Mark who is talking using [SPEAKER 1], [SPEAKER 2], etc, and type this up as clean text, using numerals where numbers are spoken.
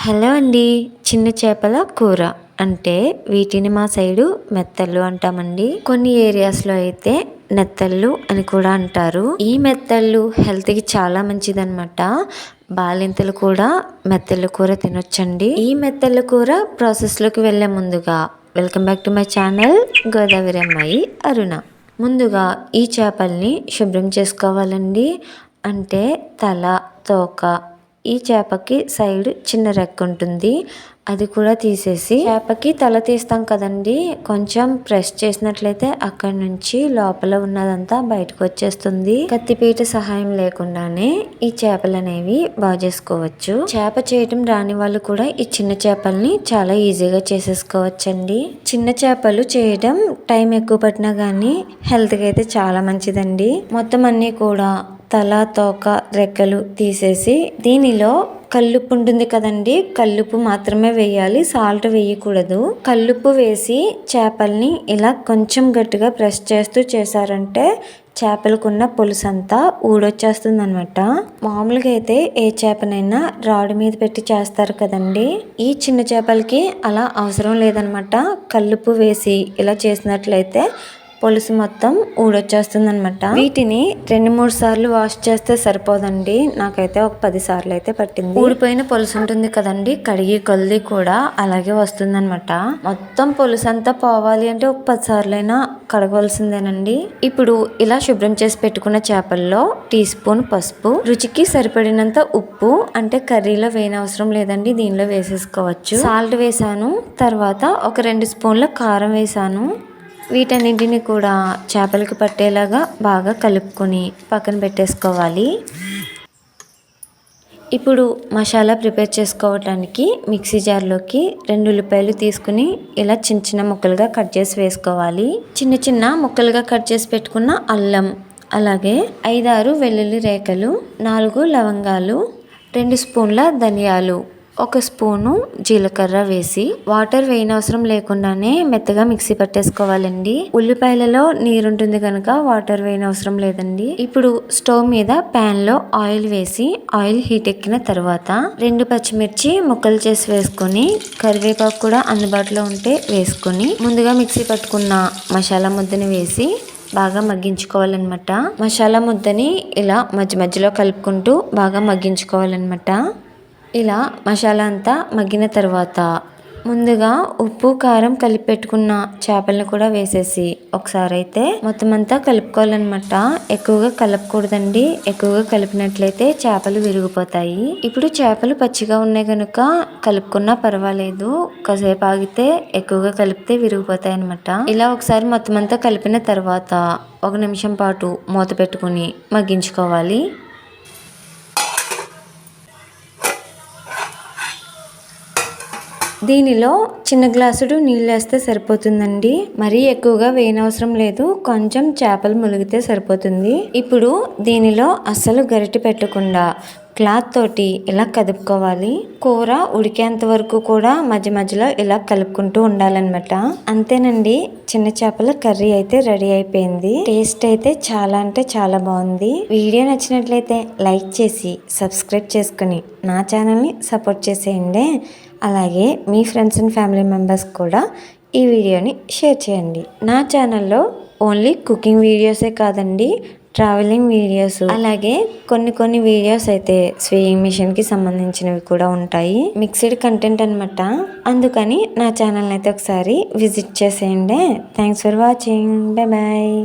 [SPEAKER 1] Hello అండి. చిన్న చేపల కూర అంటే వీటిని మా సైడు మెత్తళ్ళు అంటామండి. కొన్ని ఏరియాస్లో అయితే నెత్తళ్ళు అని కూడా అంటారు. ఈ మెత్తళ్ళు హెల్త్కి చాలా మంచిదన్నమాట. బాలింతలు కూడా మెత్తళ్ళ కూర తినొచ్చండి. ఈ మెత్తళ్ళ కూర ప్రాసెస్లోకి వెళ్ళే ముందుగా welcome back to my channel Godavari అమ్మాయి అరుణ. ముందుగా ఈ చేపల్ని శుభ్రం చేసుకోవాలండి. అంటే తల, తోక, ఈ చేపకి సైడ్ చిన్న రెక్క ఉంటుంది, అది కూడా తీసేసి చేపకి తల తీస్తాం కదండి, కొంచెం ప్రెస్ చేసినట్లయితే అక్కడ నుంచి లోపల ఉన్నదంతా బయటకు వచ్చేస్తుంది. కత్తిపీట సహాయం లేకుండానే ఈ చేపలు అనేవి బాగు చేసుకోవచ్చు. చేప చేయటం రాని వాళ్ళు కూడా ఈ చిన్న చేపల్ని చాలా ఈజీగా చేసేసుకోవచ్చండి. చిన్న చేపలు చేయడం టైం ఎక్కువ పట్టినా కానీ హెల్త్కి అయితే చాలా మంచిదండి. మొత్తం అన్నీ కూడా తల, తోక, రెక్కలు తీసేసి దీనిలో కల్లుప్పు ఉంటుంది కదండి, కల్లుప్పు మాత్రమే వేయాలి, సాల్ట్ వేయకూడదు. కల్లుప్పు వేసి చేపల్ని ఇలా కొంచెం గట్టిగా ప్రెస్ చేస్తూ చేశారంటే చేపలకున్న పులుసు అంతా ఊడొచ్చేస్తుంది అనమాట. మామూలుగా అయితే ఏ చేపనైనా రాడ్ మీద పెట్టి చేస్తారు కదండి, ఈ చిన్న చేపలకి అలా అవసరం లేదనమాట. కల్లుప్పు వేసి ఇలా చేసినట్లయితే పులుసు మొత్తం ఊడొచ్చేస్తుంది అనమాట. వీటిని 2-3 సార్లు వాష్ చేస్తే సరిపోదండి, నాకైతే ఒక 10 సార్లు అయితే పట్టింది. ఊడిపోయిన పులుసు ఉంటుంది కదండి, కడిగి కొలిది కూడా అలాగే వస్తుంది అనమాట. మొత్తం పులుసు అంతా పోవాలి అంటే ఒక 10 సార్లు అయినా కడగవలసిందేనండి. ఇప్పుడు ఇలా శుభ్రం చేసి పెట్టుకున్న చేపల్లో టీ స్పూన్ పసుపు, రుచికి సరిపడినంత ఉప్పు, అంటే కర్రీలో వేయనవసరం లేదండి, దీనిలో వేసేసుకోవచ్చు. సాల్ట్ వేసాను, తర్వాత ఒక 2 స్పూన్ల కారం వేసాను. వీటన్నింటిని కూడా చేపలకు పట్టేలాగా బాగా కలుపుకొని పక్కన పెట్టేసుకోవాలి. ఇప్పుడు మసాలా ప్రిపేర్ చేసుకోవడానికి మిక్సీ జార్లోకి 2 ఉల్లిపాయలు తీసుకుని ఇలా చిన్న చిన్న ముక్కలుగా కట్ చేసి వేసుకోవాలి. చిన్న చిన్న ముక్కలుగా కట్ చేసి పెట్టుకున్న అల్లం, అలాగే 5-6 వెల్లుల్లి రేఖలు, 4 లవంగాలు, 2 స్పూన్ల ధనియాలు, 1 స్పూను జీలకర్ర వేసి వాటర్ వేయనవసరం లేకుండానే మెత్తగా మిక్సీ పట్టేసుకోవాలండి. ఉల్లిపాయలలో నీరు ఉంటుంది కనుక వాటర్ వేయనవసరం లేదండి. ఇప్పుడు స్టవ్ మీద ప్యాన్ లో ఆయిల్ వేసి ఆయిల్ హీట్ ఎక్కిన తర్వాత 2 పచ్చిమిర్చి ముక్కలు చేసి వేసుకొని, కరివేపాకు కూడా అందుబాటులో ఉంటే వేసుకొని, ముందుగా మిక్సీ పట్టుకున్న మసాలా ముద్దని వేసి బాగా మగ్గించుకోవాలన్నమాట. మసాలా ముద్దని ఇలా మధ్య మధ్యలో కలుపుకుంటూ బాగా మగ్గించుకోవాలన్నమాట. ఇలా మసాలా అంతా మగ్గిన తర్వాత ముందుగా ఉప్పు, కారం కలిపి పెట్టుకున్న చేపలను కూడా వేసేసి ఒకసారి అయితే మొత్తం అంతా కలుపుకోవాలన్నమాట. ఎక్కువగా కలపకూడదండి, ఎక్కువగా కలిపినట్లయితే చేపలు విరిగిపోతాయి. ఇప్పుడు చేపలు పచ్చిగా ఉన్నాయి కనుక కలుపుకున్నా పర్వాలేదు, కాసేపు ఆగితే ఎక్కువగా కలిపితే విరిగిపోతాయి అనమాట. ఇలా ఒకసారి మొత్తం అంతా కలిపిన తర్వాత 1 నిమిషం పాటు మూత పెట్టుకుని మగ్గించుకోవాలి. దీనిలో చిన్న గ్లాసుడు నీళ్ళు వేస్తే సరిపోతుందండి, మరీ ఎక్కువగా వేయనవసరం లేదు, కొంచెం చేపలు ములిగితే సరిపోతుంది. ఇప్పుడు దీనిలో అస్సలు గరిటె పెట్టకుండా క్లాత్ తోటి ఇలా కదుపుకోవాలి. కూర ఉడికేంత వరకు కూడా మధ్య మధ్యలో ఇలా కలుపుకుంటూ ఉండాలన్నమాట. అంతేనండి, చిన్న చేపల కర్రీ అయితే రెడీ అయిపోయింది. టేస్ట్ అయితే చాలా అంటే చాలా బాగుంది. వీడియో నచ్చినట్లయితే లైక్ చేసి సబ్స్క్రైబ్ చేసుకుని నా ఛానల్ని సపోర్ట్ చేసేయండి. అలాగే మీ ఫ్రెండ్స్ అండ్ ఫ్యామిలీ మెంబర్స్ కూడా ఈ వీడియోని షేర్ చేయండి. నా ఛానల్లో ఓన్లీ కుకింగ్ వీడియోసే కాదండి, ట్రావెలింగ్ వీడియోస్, అలాగే కొన్ని వీడియోస్ అయితే స్విమ్మింగ్ మిషన్కి సంబంధించినవి కూడా ఉంటాయి. మిక్స్డ్ కంటెంట్ అనమాట. అందుకని నా ఛానల్ అయితే ఒకసారి విజిట్ చేసేయండి. Thanks for watching. Bye bye.